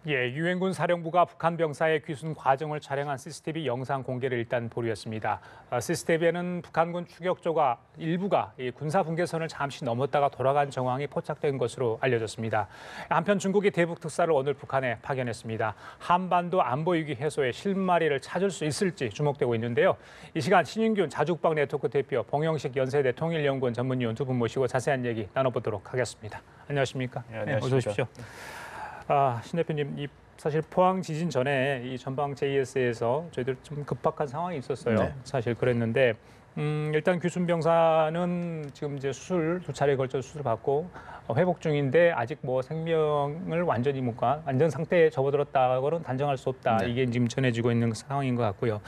예, 유엔군 사령부가 북한 병사의 귀순 과정을 촬영한 CCTV 영상 공개를 일단 보류했습니다. CCTV에는 북한군 추격조가 일부가 군사 분계선을 잠시 넘었다가 돌아간 정황이 포착된 것으로 알려졌습니다. 한편 중국이 대북 특사를 오늘 북한에 파견했습니다. 한반도 안보 위기 해소의 실마리를 찾을 수 있을지 주목되고 있는데요. 이 시간 신윤균 자주국방 네트워크 대표, 봉영식 연세대 통일연구원 전문위원 두 분 모시고 자세한 얘기 나눠보도록 하겠습니다. 안녕하십니까? 네, 안녕하십니까? 어서 오십시오. 신 대표님, 사실 포항 지진 전에 이 전방 JS에서 저희들 좀 급박한 상황이 있었어요. 네. 사실 그랬는데 일단 귀순 병사는 지금 이제 두 차례에 걸쳐 수술 받고 회복 중인데 아직 뭐 생명을 완전히 뭔가 안전 상태에 접어들었다고는 단정할 수 없다. 네. 이게 지금 전해지고 있는 상황인 것 같고요.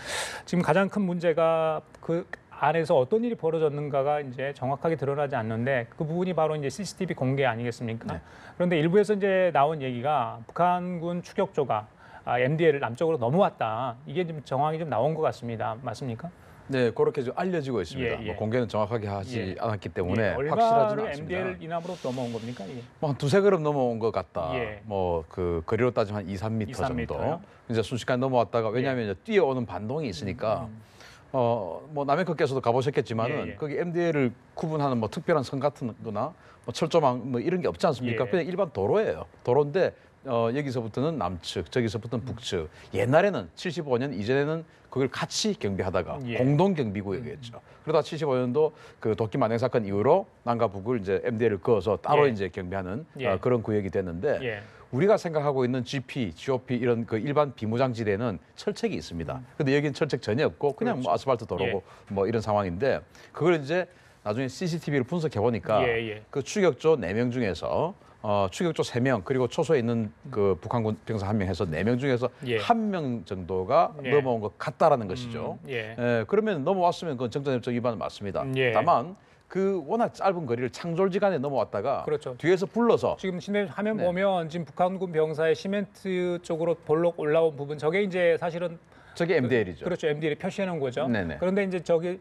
지금 가장 큰 문제가 그 안에서 어떤 일이 벌어졌는가가 이제 정확하게 드러나지 않는데 그 부분이 바로 이제 CCTV 공개 아니겠습니까? 네. 그런데 일부에서 이제 나온 얘기가 북한군 추격조가 MDL을 남쪽으로 넘어왔다. 이게 좀 정황이 좀 나온 것 같습니다. 맞습니까? 네, 그렇게 좀 알려지고 있습니다. 예, 예. 뭐 공개는 정확하게 하지 예. 않았기 때문에 얼마를 확실하지는 않습니다. MDL 이남으로 넘어온 겁니까? 이게? 뭐한 두세 걸음 넘어온 것 같다. 예. 뭐 그 거리로 따지면 한 2, 3m 2, 정도. 3m 요? 이제 순식간에 넘어왔다가 왜냐하면 이제 뛰어오는 반동이 있으니까 뭐 남해커께서도 가보셨겠지만은 예, 예. 거기 MDL을 구분하는 뭐 특별한 선 같은 거나 뭐 철조망 뭐 이런 게 없지 않습니까? 예. 그냥 일반 도로예요. 도로인데 여기서부터는 남측, 저기서부터는 북측. 옛날에는 75년 이전에는 그걸 같이 경비하다가 예. 공동 경비구역이었죠. 그러다 75년도 그 도끼 만행 사건 이후로 남과 북을 이제 MDL을 그어서 따로 예. 이제 경비하는 예. 그런 구역이 됐는데 예. 우리가 생각하고 있는 GP, GOP 이런 그 일반 비무장지대는 철책이 있습니다. 근데 여기는 철책 전혀 없고 그냥 그렇죠. 뭐 아스팔트 도로고 뭐 이런 상황인데 그걸 이제 나중에 CCTV를 분석해 보니까 예. 그 추격조 4명 중에서 추격조 3명 그리고 초소에 있는 그 북한군 병사 1명 해서 4명 중에서 예. 1명 정도가 예. 넘어온 것 같다라는 것이죠. 예. 그러면 넘어왔으면 그건 정전협정 위반은 맞습니다. 예. 다만 그 워낙 짧은 거리를 창졸지간에 넘어왔다가 그렇죠. 뒤에서 불러서 지금 화면 네. 보면 지금 북한군 병사의 시멘트 쪽으로 볼록 올라온 부분 저게 이제 사실은 저게 MDL이죠. 그렇죠. MDL이 표시해 놓은 거죠. 네네. 그런데 이제 저기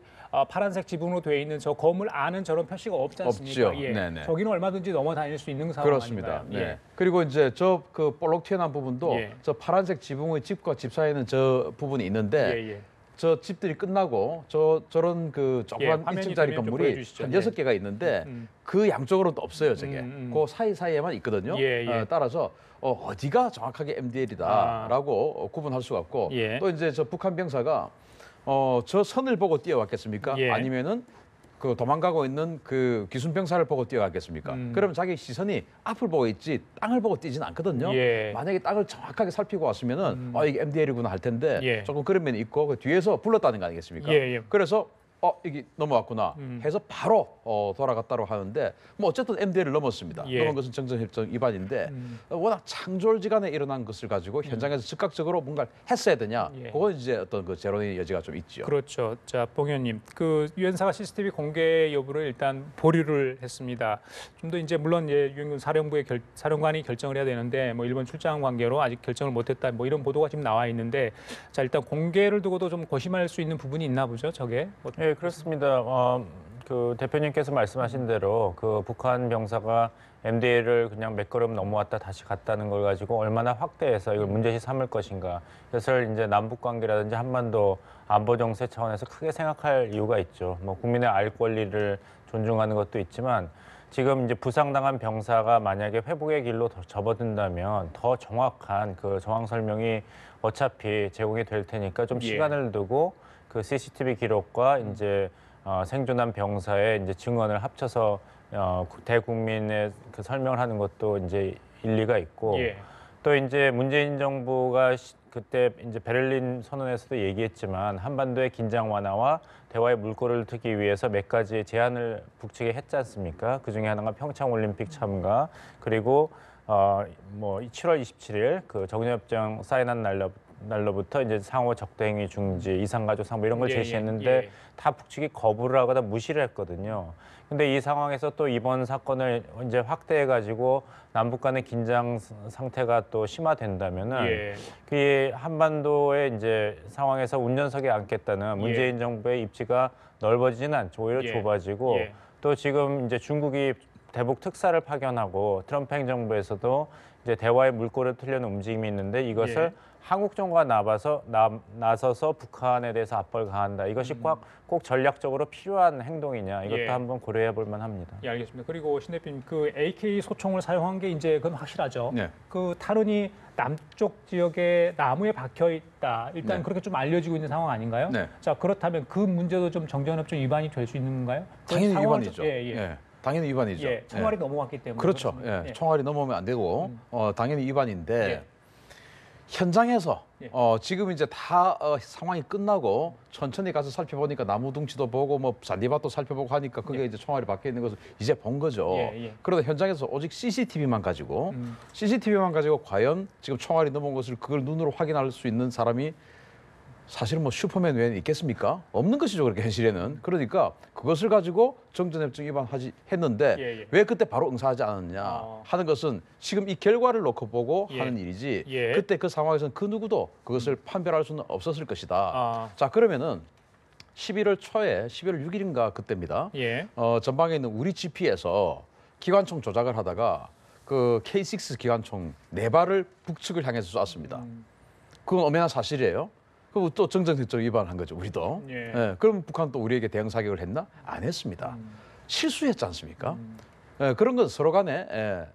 파란색 지붕으로 되어 있는 저 건물 안은 저런 표시가 없지 않습니까? 없죠. 네네. 저기는 얼마든지 넘어 다닐 수 있는 상황 그렇습니다. 아닌가요? 네. 그리고 이제 저 그 볼록 튀어나온 부분도 예. 저 파란색 지붕의 집과 집 사이에는 저 부분이 있는데 예. 저 집들이 끝나고 저런 그 조그만 화면이 1층짜리 되면 좀 건물이 보여주시죠. 한 예. 6개가 있는데 그 양쪽으로는 또 없어요, 저게. 그 사이사이에만 있거든요. 예. 따라서 어디가 정확하게 MDL이다라고 구분할 수가 없고 예. 또 이제 저 북한 병사가 저 선을 보고 뛰어왔겠습니까? 예. 아니면은 그 도망가고 있는 그 귀순 병사를 보고 뛰어갔겠습니까? 그러면 자기 시선이 앞을 보고 있지 땅을 보고 뛰지는 않거든요. 예. 만약에 땅을 정확하게 살피고 왔으면은 이게 MDL이구나 할 텐데 예. 조금 그런 면이 있고 그 뒤에서 불렀다는 거 아니겠습니까? 예. 그래서 이게 넘어왔구나 해서 바로 돌아갔다고 하는데 뭐 어쨌든 MDL을 넘었습니다. 예. 넘은 것은 정전협정 위반인데 워낙 창졸지간에 일어난 것을 가지고 현장에서 즉각적으로 뭔가를 했어야 되냐? 예. 그건 이제 어떤 그 제론의 여지가 좀 있죠. 그렇죠. 자, 봉 의원님, 그 유엔사가 CCTV 공개 여부를 일단 보류를 했습니다. 좀 더 이제 물론 유엔군 사령관이 결정을 해야 되는데 뭐 일본 출장 관계로 아직 결정을 못했다. 뭐 이런 보도가 지금 나와 있는데, 자 일단 공개를 두고도 좀 고심할 수 있는 부분이 있나 보죠, 저게? 네, 그렇습니다. 그 대표님께서 말씀하신 대로 그 북한 병사가 MDL을 그냥 몇 걸음 넘어왔다 다시 갔다는 걸 가지고 얼마나 확대해서 이걸 문제시 삼을 것인가. 그래서 이제 남북 관계라든지 한반도 안보 정세 차원에서 크게 생각할 이유가 있죠. 뭐 국민의 알 권리를 존중하는 것도 있지만 지금 이제 부상당한 병사가 만약에 회복의 길로 더 접어든다면 더 정확한 그 정황 설명이 어차피 제공이 될 테니까 좀 시간을 두고 그 CCTV 기록과 이제 생존한 병사의 이제 증언을 합쳐서 대국민의 그 설명을 하는 것도 이제 일리가 있고 또 이제 문재인 정부가 그때 이제 베를린 선언에서도 얘기했지만 한반도의 긴장 완화와 대화의 물꼬를 트기 위해서 몇 가지 제안을 북측에 했지 않습니까? 그 중에 하나가 평창 올림픽 참가 그리고 뭐 7월 27일 그 정전협정 사인한 날로부터 이제 상호 적대행위 중지, 이산가족 상부 이런 걸 제시했는데 다 북측이 거부를 하거나 무시를 했거든요. 근데 이 상황에서 또 이번 사건을 이제 확대해가지고 남북 간의 긴장 상태가 또 심화된다면은 그 한반도의 이제 상황에서 운전석에 앉겠다는 문재인 정부의 입지가 넓어지지는 않죠. 오히려 좁아지고 또 지금 이제 중국이 대북 특사를 파견하고 트럼프 행정부에서도 이제 대화의 물꼬를 트려는 움직임이 있는데 이것을 예. 한국 정부가 나서서 북한에 대해서 압박을 가한다. 이것이 꼭 전략적으로 필요한 행동이냐. 이것도 예. 한번 고려해 볼 만합니다. 예, 알겠습니다. 그리고 신 대표님, 그 AK 소총을 사용한 게 이제 그건 확실하죠. 네. 그 탈은이 남쪽 지역에 나무에 박혀 있다. 일단 네. 그렇게 좀 알려지고 있는 상황 아닌가요? 네. 자, 그렇다면 그 문제도 좀 정전협정 위반이 될 수 있는 건가요? 그 당연히 상황을 위반이죠. 좀- 예, 예. 예, 당연히 위반이죠. 예, 총알이 넘어갔기 때문에. 그렇죠. 그렇습니다. 예, 총알이 넘어오면 안 되고 당연히 위반인데 예. 현장에서 예. 지금 이제 다 상황이 끝나고 천천히 가서 살펴보니까 나무 둥치도 보고 뭐 잔디밭도 살펴보고 하니까 그게 이제 총알이 박혀 있는 것을 이제 본 거죠. 예, 예. 그러다 현장에서 오직 CCTV만 가지고 과연 지금 총알이 넘어온 것을 그걸 눈으로 확인할 수 있는 사람이 사실은 뭐 슈퍼맨 외에는 있겠습니까? 없는 것이죠, 그렇게 현실에는. 그러니까 그것을 가지고 정전협정 했는데 예, 예. 왜 그때 바로 응사하지 않았냐 하는 것은 지금 이 결과를 놓고 보고 예. 하는 일이지 예. 그때 그 상황에서는 그 누구도 그것을 판별할 수는 없었을 것이다. 아. 자, 그러면은 11월 초에 11월 6일인가 그때입니다. 예. 전방에 있는 우리 GP에서 기관총 조작을 하다가 그 K6 기관총 4발을 북측을 향해서 쐈습니다. 그건 엄연한 사실이에요. 그리고 또 정전협정 위반한 거죠, 우리도. 예. 그럼 북한 또 우리에게 대응 사격을 했나? 안 했습니다. 실수했지 않습니까? 그런 건 서로 간에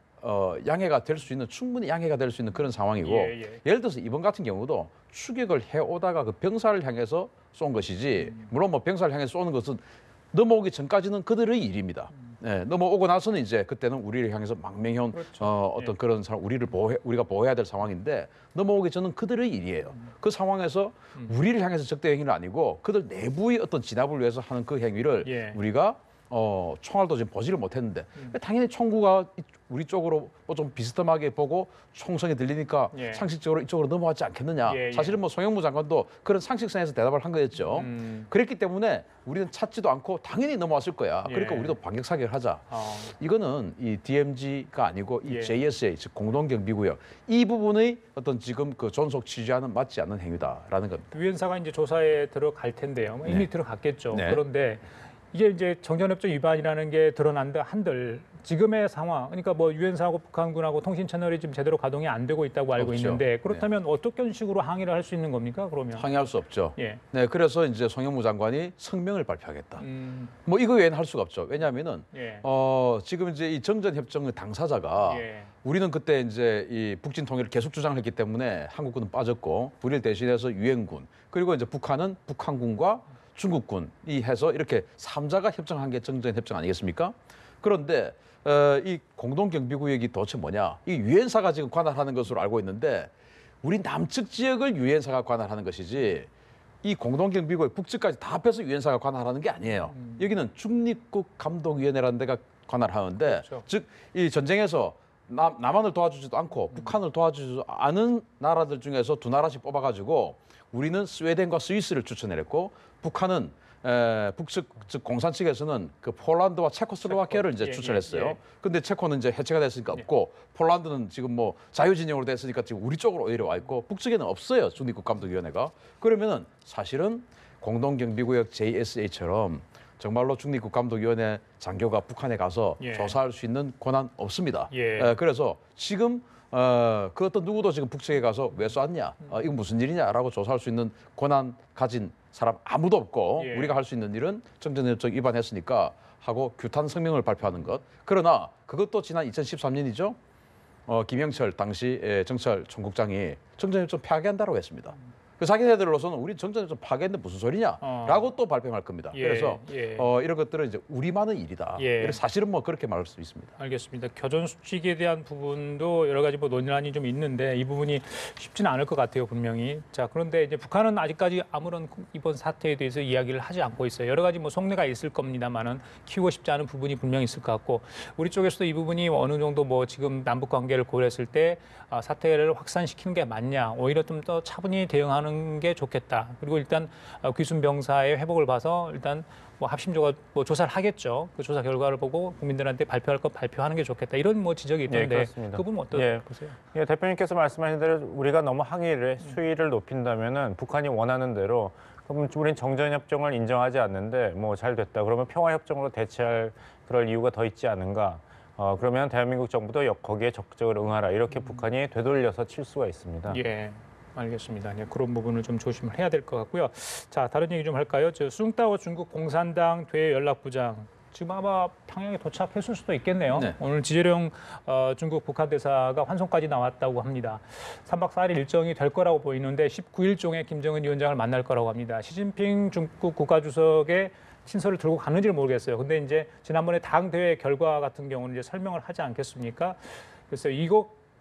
양해가 될 수 있는 충분히 양해가 될 수 있는 그런 상황이고 예, 예. 예를 들어서 이번 같은 경우도 추격을 해오다가 그 병사를 향해서 쏜 것이지 물론 뭐 병사를 향해서 쏘는 것은 넘어오기 전까지는 그들의 일입니다. 넘어오고 나서는 이제 그때는 우리를 향해서 망명해온 그렇죠. 어떤 그런 사람 우리가 보호해야 될 상황인데 넘어오기 전은 그들의 일이에요. 그 상황에서 우리를 향해서 적대 행위는 아니고 그들 내부의 어떤 진압을 위해서 하는 그 행위를 예. 우리가 총알도 지금 보지를 못했는데 당연히 총구가 우리 쪽으로 뭐 좀 비스듬하게 보고 총성이 들리니까 예. 상식적으로 이쪽으로 넘어왔지 않겠느냐. 예, 예. 사실은 뭐 송영무 장관도 그런 상식선에서 대답을 한 거였죠. 그랬기 때문에 우리는 찾지도 않고 당연히 넘어왔을 거야. 그러니까 예. 우리도 반격 사격을 하자. 어. 이거는 이 DMZ가 아니고 이 예. JSA 즉 공동경비구역 이 부분의 어떤 지금 그 존속 취지와는 맞지 않는 행위다라는 겁니다. 위원사가 이제 조사에 들어갈 텐데요. 뭐 이미 네. 들어갔겠죠. 네. 그런데 이게 이제 정전협정 위반이라는 게 드러난다 한들 지금의 상황, 그러니까 뭐 유엔사하고 북한군하고 통신 채널이 지금 제대로 가동이 안 되고 있다고 알고 없죠. 있는데 그렇다면 어떤 식으로 항의를 할 수 있는 겁니까? 그러면 항의할 수 없죠. 예. 네, 그래서 이제 송영무 장관이 성명을 발표하겠다. 뭐 이거 외에는 할 수가 없죠. 왜냐하면은 예. 지금 이제 이 정전협정의 당사자가 예. 우리는 그때 이제 이 북진 통일을 계속 주장을 했기 때문에 한국군은 빠졌고 우리를 대신해서 유엔군 그리고 이제 북한은 북한군과 중국군이 해서 이렇게 삼자가 협정한 게 정전협정 아니겠습니까? 그런데 이 공동경비구역이 도대체 뭐냐? 이 유엔사가 지금 관할하는 것으로 알고 있는데 우리 남측 지역을 유엔사가 관할하는 것이지 이 공동경비구역 북측까지 다 합해서 유엔사가 관할하는 게 아니에요. 여기는 중립국감독위원회라는 데가 관할하는데 그렇죠. 즉 이 전쟁에서 남한을 도와주지도 않고 북한을 도와주지도 않은 나라들 중에서 두 나라씩 뽑아가지고 우리는 스웨덴과 스위스를 추천했고 북한은 북측 즉 공산 측에서는 그 폴란드와 체코슬로바키아를 이제 예, 추천했어요. 예. 근데 체코는 이제 해체가 됐으니까 없고 폴란드는 지금 뭐 자유진영으로 됐으니까 지금 우리 쪽으로 오히려 와 있고 북측에는 없어요. 중립국감독위원회가. 그러면은 사실은 공동경비구역 JSA처럼 정말로 중립국감독위원회 장교가 북한에 가서 예. 조사할 수 있는 권한 없습니다. 예. 그래서 지금 그 어떤 누구도 지금 북측에 가서 왜 쐈냐, 이건 무슨 일이냐라고 조사할 수 있는 권한 가진 사람 아무도 없고 예. 우리가 할 수 있는 일은 정전협정 위반했으니까 하고 규탄 성명을 발표하는 것. 그러나 그것도 지난 2013년이죠. 김영철 당시 정찰 총국장이 정전협정 파기한다고 했습니다. 그 자기네들로서는 우리 정전협정 파기했는데 무슨 소리냐라고 또 발표할 겁니다. 예, 그래서 예. 이런 것들은 이제 우리만의 일이다. 예. 사실은 뭐 그렇게 말할 수 있습니다. 알겠습니다. 교전 수칙에 대한 부분도 여러 가지 뭐 논란이 좀 있는데 이 부분이 쉽지는 않을 것 같아요, 분명히. 자, 그런데 이제 북한은 아직까지 아무런 이번 사태에 대해서 이야기를 하지 않고 있어요. 여러 가지 뭐 속내가 있을 겁니다만은 키우고 싶지 않은 부분이 분명히 있을 것 같고 우리 쪽에서도 이 부분이 어느 정도 뭐 지금 남북 관계를 고려했을 때 사태를 확산시키는 게 맞냐, 오히려 좀 더 차분히 대응하는 게 좋겠다. 그리고 일단 귀순 병사의 회복을 봐서 일단 뭐 합심조가 뭐 조사를 하겠죠. 그 조사 결과를 보고 국민들한테 발표할 것 발표하는 게 좋겠다. 이런 뭐 지적이 있던데 그렇습니다. 그 부분 어떠 예. 보세요? 예, 대표님께서 말씀하신 대로 우리가 너무 항의를 수위를 높인다면은 북한이 원하는 대로 그럼 우리는 정전협정을 인정하지 않는데 뭐 잘 됐다. 그러면 평화협정으로 대체할 그럴 이유가 더 있지 않은가? 그러면 대한민국 정부도 거기에 적극적으로 응하라 이렇게 북한이 되돌려서 칠 수가 있습니다. 예. 알겠습니다. 네, 그런 부분을 좀 조심을 해야 될 것 같고요. 자, 다른 얘기 좀 할까요? 숭따오 중국 공산당 대외 연락부장 지금 아마 평양에 도착했을 수도 있겠네요. 네. 오늘 지재룡 중국 북한 대사가 환송까지 나왔다고 합니다. 3박 4일 일정이 될 거라고 보이는데 19일 중에 김정은 위원장을 만날 거라고 합니다. 시진핑 중국 국가주석의 친서를 들고 가는지를 모르겠어요. 근데 이제 지난번에 당 대회 결과 같은 경우는 이제 설명을 하지 않겠습니까? 그래서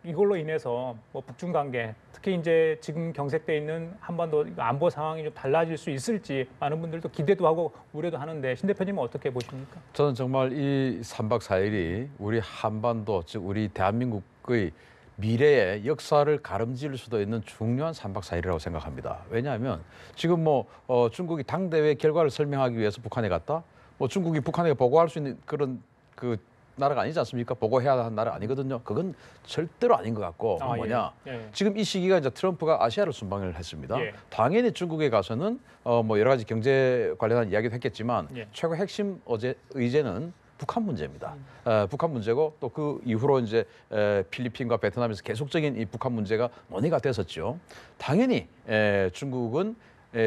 이걸로 인해서 뭐 북중 관계, 특히 이제 지금 경색돼 있는 한반도 안보 상황이 좀 달라질 수 있을지 많은 분들도 기대도 하고 우려도 하는데 신 대표님은 어떻게 보십니까? 저는 정말 이 3박 4일이 우리 한반도, 즉 우리 대한민국의 미래의 역사를 가름질 수도 있는 중요한 3박 4일이라고 생각합니다. 왜냐하면 지금 중국이 당대회 결과를 설명하기 위해서 북한에 갔다? 뭐 중국이 북한에 보고할 수 있는 그런 나라가 아니지 않습니까? 보고해야 하는 나라 아니거든요. 그건 절대로 아닌 것 같고 뭐냐? 예. 지금 이 시기가 이제 트럼프가 아시아를 순방을 했습니다. 예. 당연히 중국에 가서는 뭐 여러 가지 경제 관련한 이야기도 했겠지만 예. 최고 핵심 의제는 북한 문제입니다. 북한 문제고 또 그 이후로 이제 필리핀과 베트남에서 계속적인 이 북한 문제가 논의가 됐었죠. 당연히 중국은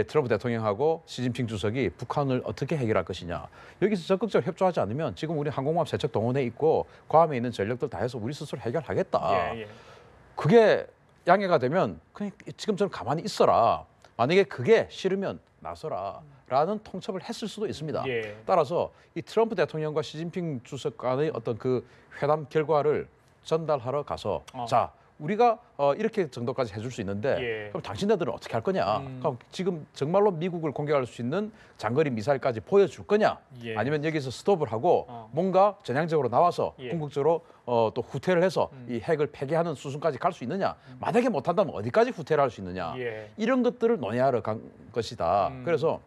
트럼프 대통령하고 시진핑 주석이 북한을 어떻게 해결할 것이냐. 여기서 적극적으로 협조하지 않으면 지금 우리 항공모함 세척 동원해 있고 괌에 있는 전력들 다 해서 우리 스스로 해결하겠다. 예. 그게 양해가 되면 그냥 지금처럼 가만히 있어라. 만약에 그게 싫으면 나서라라는 통첩을 했을 수도 있습니다. 예. 따라서 이 트럼프 대통령과 시진핑 주석 간의 어떤 그 회담 결과를 전달하러 가서 자, 우리가 이렇게 정도까지 해줄 수 있는데 예. 그럼 당신네들은 어떻게 할 거냐? 그럼 지금 정말로 미국을 공격할 수 있는 장거리 미사일까지 보여줄 거냐? 예. 아니면 여기서 스톱을 하고 뭔가 전향적으로 나와서 예. 궁극적으로 또 후퇴를 해서 이 핵을 폐기하는 수순까지 갈 수 있느냐? 만약에 못한다면 어디까지 후퇴를 할 수 있느냐? 예. 이런 것들을 논의하러 간 것이다. 그래서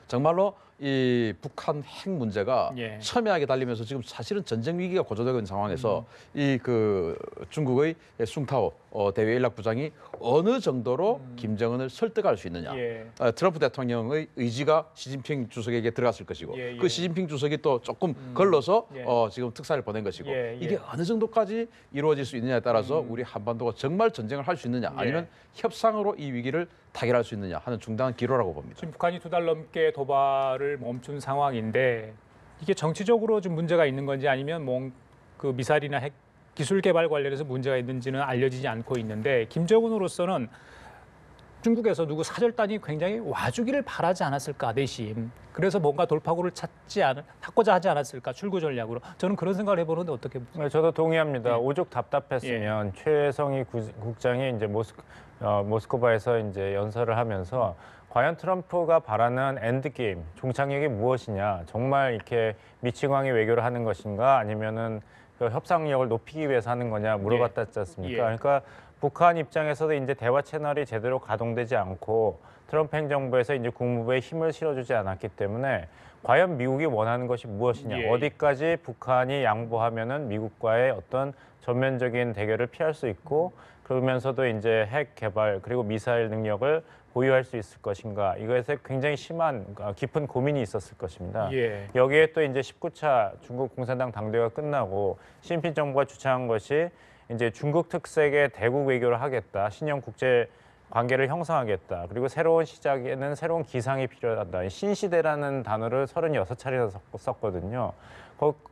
정말로 이 북한 핵 문제가 예. 첨예하게 달리면서 지금 사실은 전쟁 위기가 고조되고 있는 상황에서 이 중국의 숭타오 대외 연락부장이 어느 정도로 김정은을 설득할 수 있느냐. 예. 트럼프 대통령의 의지가 시진핑 주석에게 들어갔을 것이고 예. 그 시진핑 주석이 또 조금 걸러서 예. 지금 특사를 보낸 것이고 예. 이게 어느 정도까지 이루어질 수 있느냐에 따라서 우리 한반도가 정말 전쟁을 할 수 있느냐 아니면 협상으로 이 위기를 타결할 수 있느냐 하는 중대한 기로라고 봅니다. 지금 북한이 2달 넘게 도발을 멈춘 상황인데 이게 정치적으로 좀 문제가 있는 건지 아니면 뭐 그 미사일이나 핵 기술 개발 관련해서 문제가 있는지는 알려지지 않고 있는데 김정은으로서는 중국에서 누구 사절단이 굉장히 와주기를 바라지 않았을까 내심. 그래서 뭔가 돌파구를 찾고자 하지 않았을까 출구 전략으로. 저는 그런 생각을 해보는데 어떻게 보세요? 네, 저도 동의합니다. 예. 오죽 답답했으면 최성희 국장이 이제 모스크바에서 이제 연설을 하면서 과연 트럼프가 바라는 엔드게임, 종착역이 무엇이냐, 정말 이렇게 미치광이 외교를 하는 것인가, 아니면은 그 협상력을 높이기 위해서 하는 거냐 물어봤지 않습니까? 예. 그러니까 북한 입장에서도 이제 대화 채널이 제대로 가동되지 않고 트럼프 행정부에서 이제 국무부에 힘을 실어주지 않았기 때문에 과연 미국이 원하는 것이 무엇이냐, 예. 어디까지 북한이 양보하면은 미국과의 어떤 전면적인 대결을 피할 수 있고 그러면서도 이제 핵 개발 그리고 미사일 능력을 보유할 수 있을 것인가, 이것에 굉장히 심한 깊은 고민이 있었을 것입니다. 예. 여기에 또 이제 19차 중국 공산당 당대회가 끝나고 시진핑 정부가 주창한 것이 이제 중국 특색의 대국 외교를 하겠다, 신형 국제 관계를 형성하겠다, 그리고 새로운 시작에는 새로운 기상이 필요하다. 신시대라는 단어를 36차례나 썼거든요.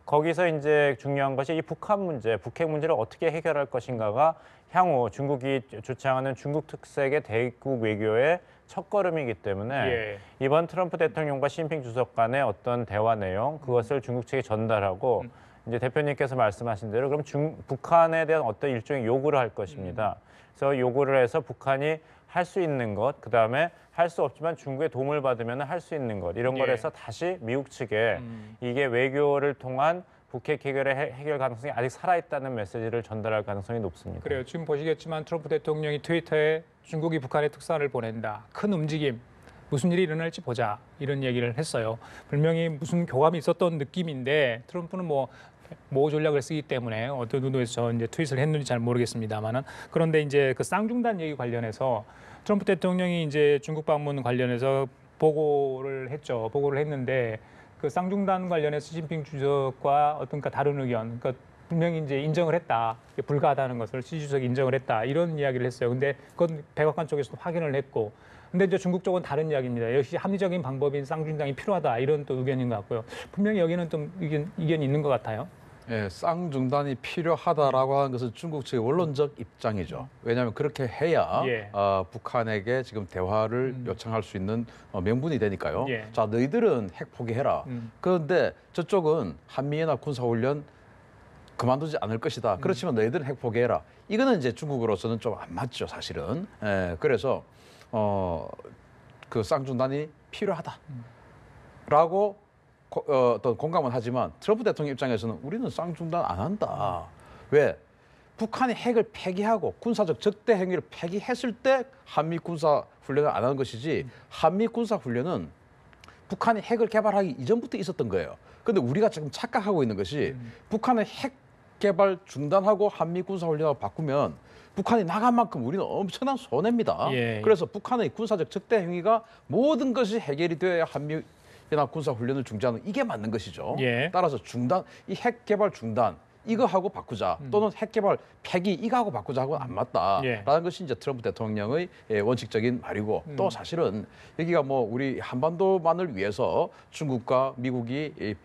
거기서 이제 중요한 것이 이 북한 문제, 북핵 문제를 어떻게 해결할 것인가가 향후 중국이 주창하는 중국 특색의 대국 외교의 첫걸음이기 때문에 예. 이번 트럼프 대통령과 시진핑 주석 간의 어떤 대화 내용, 그것을 중국 측에 전달하고 이제 대표님께서 말씀하신 대로 그럼 북한에 대한 어떤 일종의 요구를 할 것입니다. 그래서 요구를 해서 북한이 할 수 있는 것, 그다음에 할 수 없지만 중국의 도움을 받으면 할 수 있는 것, 이런 예. 걸 해서 다시 미국 측에 이게 외교를 통한 북핵 해결의 해결 가능성이 아직 살아있다는 메시지를 전달할 가능성이 높습니다. 그래요. 지금 보시겠지만 트럼프 대통령이 트위터에 중국이 북한에 특사를 보낸다. 큰 움직임. 무슨 일이 일어날지 보자. 이런 얘기를 했어요. 분명히 무슨 교감이 있었던 느낌인데 트럼프는 모 전략을 쓰기 때문에 어떤 의도에서 이제 트윗을 했는지 잘 모르겠습니다만은, 그런데 이제 그 쌍중단 얘기 관련해서 트럼프 대통령이 이제 중국 방문 관련해서 보고를 했죠. 보고를 했는데 그 쌍중단 관련해서 시진핑 주석과 어떤 다른 의견, 그러니까 분명히 이제 인정을 했다. 불가하다는 것을 시 주석이 인정을 했다. 이런 이야기를 했어요. 근데 그건 백악관 쪽에서도 확인을 했고. 근데 이제 중국 쪽은 다른 이야기입니다. 역시 합리적인 방법인 쌍중단이 필요하다. 이런 또 의견인 것 같고요. 분명히 여기는 좀 이견이 있는 것 같아요. 예, 쌍중단이 필요하다라고 하는 것은 중국 측의 원론적 입장이죠. 왜냐하면 그렇게 해야 예. 북한에게 지금 대화를 요청할 수 있는 명분이 되니까요. 예. 자, 너희들은 핵 포기해라. 그런데 저쪽은 한미연합 군사훈련 그만두지 않을 것이다. 그렇지만 너희들은 핵 포기해라. 이거는 이제 중국으로서는 좀 안 맞죠, 사실은. 예, 그래서 그 쌍중단이 필요하다라고 어떤 공감은 하지만 트럼프 대통령 입장에서는 우리는 쌍중단 안 한다. 왜? 북한이 핵을 폐기하고 군사적 적대 행위를 폐기했을 때 한미 군사 훈련을 안 하는 것이지 한미 군사 훈련은 북한이 핵을 개발하기 이전부터 있었던 거예요. 그런데 우리가 지금 착각하고 있는 것이 북한의 핵 개발 중단하고 한미 군사 훈련하고 바꾸면 북한이 나간 만큼 우리는 엄청난 손해입니다. 예. 그래서 북한의 군사적 적대 행위가 모든 것이 해결이 되어야 한미 연합 군사 훈련을 중지하는 이게 맞는 것이죠. 예. 따라서 중단, 이 핵 개발 중단 이거 하고 바꾸자 또는 핵 개발 폐기 이거 하고 바꾸자 하고는 안 맞다라는 예. 것이 이제 트럼프 대통령의 원칙적인 말이고 또 사실은 여기가 뭐 우리 한반도만을 위해서 중국과 미국이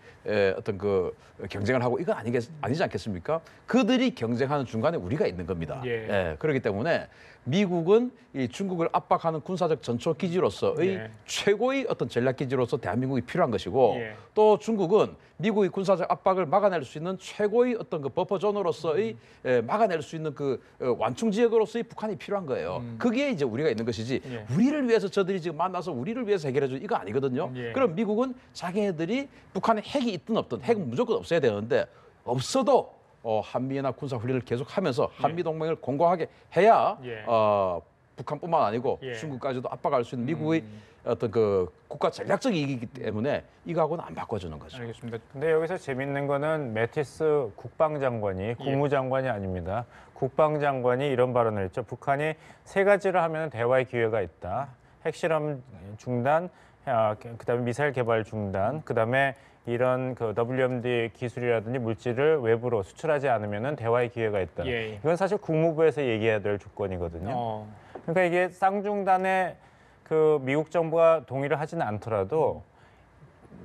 어떤 그 경쟁을 하고 이건 아니지 않겠습니까? 그들이 경쟁하는 중간에 우리가 있는 겁니다. 예. 그렇기 때문에 미국은 이 중국을 압박하는 군사적 전초 기지로서의 예. 최고의 어떤 전략 기지로서 대한민국이 필요한 것이고 예. 또 중국은 미국의 군사적 압박을 막아낼 수 있는 최고의 어떤 그 버퍼존으로서의 막아낼 수 있는 그 완충 지역으로서의 북한이 필요한 거예요. 거기에 이제 우리가 있는 것이지 예. 우리를 위해서 저들이 지금 만나서 우리를 위해서 해결해 줘 이거 아니거든요. 예. 그럼 미국은 자기네들이 북한에 핵이 있든 없든 핵은 무조건 없어야 되는데 없어도 한미연합 군사훈련을 계속하면서 한미 동맹을 공고하게 해야 예. 북한뿐만 아니고 예. 중국까지도 압박할 수 있는 미국의 어떤 그 국가 전략적 이익이기 때문에 이거하고는 안 바꿔주는 거죠. 알겠습니다. 근데 여기서 재밌는 거는 매티스 국방장관이 국무장관이 아닙니다. 국방장관이 이런 발언을 했죠. 북한이 세 가지를 하면 대화의 기회가 있다. 핵실험 중단, 그다음에 미사일 개발 중단, 그다음에 이런 그 WMD 기술이라든지 물질을 외부로 수출하지 않으면은 대화의 기회가 있다. 예. 이건 사실 국무부에서 얘기해야 될 조건이거든요. 그러니까 이게 쌍중단에 그 미국 정부가 동의를 하지는 않더라도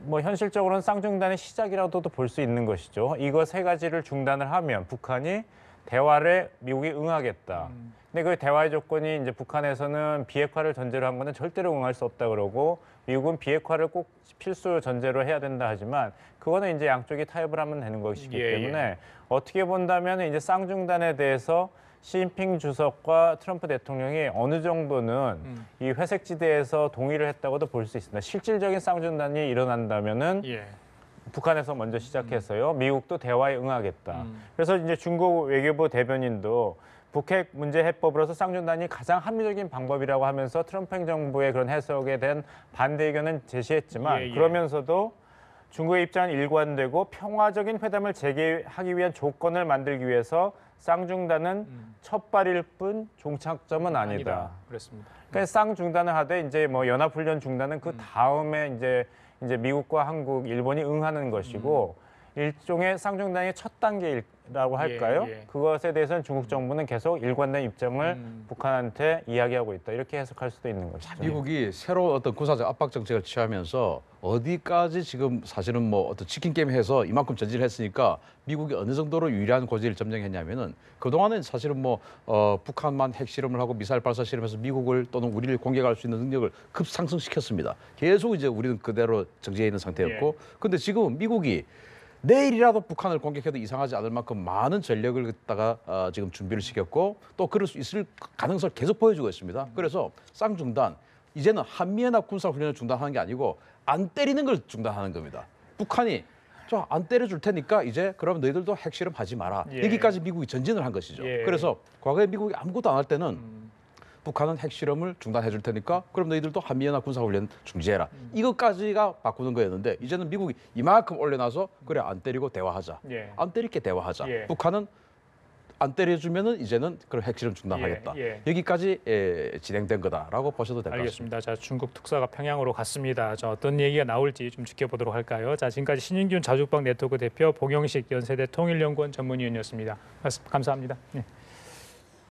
뭐 현실적으로는 쌍중단의 시작이라고도 볼 수 있는 것이죠. 이거 세 가지를 중단을 하면 북한이 대화를 미국이 응하겠다. 근데 그 대화의 조건이 이제 북한에서는 비핵화를 전제로 한 거는 절대로 응할 수 없다 그러고 미국은 비핵화를 꼭 필수 전제로 해야 된다 하지만 그거는 이제 양쪽이 타협을 하면 되는 것이기 때문에 어떻게 본다면 이제 쌍중단에 대해서 시진핑 주석과 트럼프 대통령이 어느 정도는 이 회색지대에서 동의를 했다고도 볼 수 있습니다. 실질적인 쌍중단이 일어난다면은 북한에서 먼저 시작해서요. 미국도 대화에 응하겠다. 그래서 이제 중국 외교부 대변인도 북핵 문제 해법으로서 쌍중단이 가장 합리적인 방법이라고 하면서 트럼프 행정부의 그런 해석에 대한 반대 의견은 제시했지만 그러면서도 중국의 입장은 일관되고 평화적인 회담을 재개하기 위한 조건을 만들기 위해서 쌍중단은 첫발일 뿐 종착점은 아니다. 그렇습니다. 그러니까 쌍중단을 하되 이제 뭐 연합훈련 중단은 그 다음에 이제 미국과 한국, 일본이 응하는 것이고 일종의 쌍중단의 첫 단계라고 할까요? 그것에 대해서는 중국 정부는 계속 일관된 입장을 북한한테 이야기하고 있다. 이렇게 해석할 수도 있는 것이죠. 미국이 새로운 어떤 군사적 압박 정책을 취하면서 어디까지 지금 사실은 뭐 어떤 치킨 게임 해서 이만큼 전진을 했으니까 미국이 어느 정도로 유리한 고지를 점령했냐면은 그동안은 사실은 뭐 북한만 핵실험을 하고 미사일 발사 실험해서 미국을 또는 우리를 공격할 수 있는 능력을 급상승시켰습니다. 계속 이제 우리는 그대로 정지해 있는 상태였고 근데 지금 미국이 내일이라도 북한을 공격해도 이상하지 않을 만큼 많은 전력을 갖다가 지금 준비를 시켰고 또 그럴 수 있을 가능성을 계속 보여주고 있습니다. 그래서 쌍중단, 이제는 한미연합 군사훈련을 중단하는 게 아니고 안 때리는 걸 중단하는 겁니다. 북한이 저 안 때려줄 테니까 이제 그러면 너희들도 핵실험 하지 마라. 여기까지 미국이 전진을 한 것이죠. 그래서 과거에 미국이 아무것도 안 할 때는 북한은 핵실험을 중단해 줄 테니까 그럼 너희들도 한미연합 군사훈련 중지해라. 이것까지가 바꾸는 거였는데 이제는 미국이 이만큼 올려놔서 그래 안 때리고 대화하자. 안 때릴게 대화하자. 북한은 안 때려주면은 이제는 그런 핵실험 중단하겠다. 여기까지 진행된 거다라고 보셔도 될 것 같습니다. 알겠습니다. 자, 중국 특사가 평양으로 갔습니다. 자, 어떤 얘기가 나올지 좀 지켜보도록 할까요? 자, 지금까지 신인균 자주박 네트워크 대표, 봉영식 연세대 통일연구원 전문위원이었습니다. 감사합니다. 네.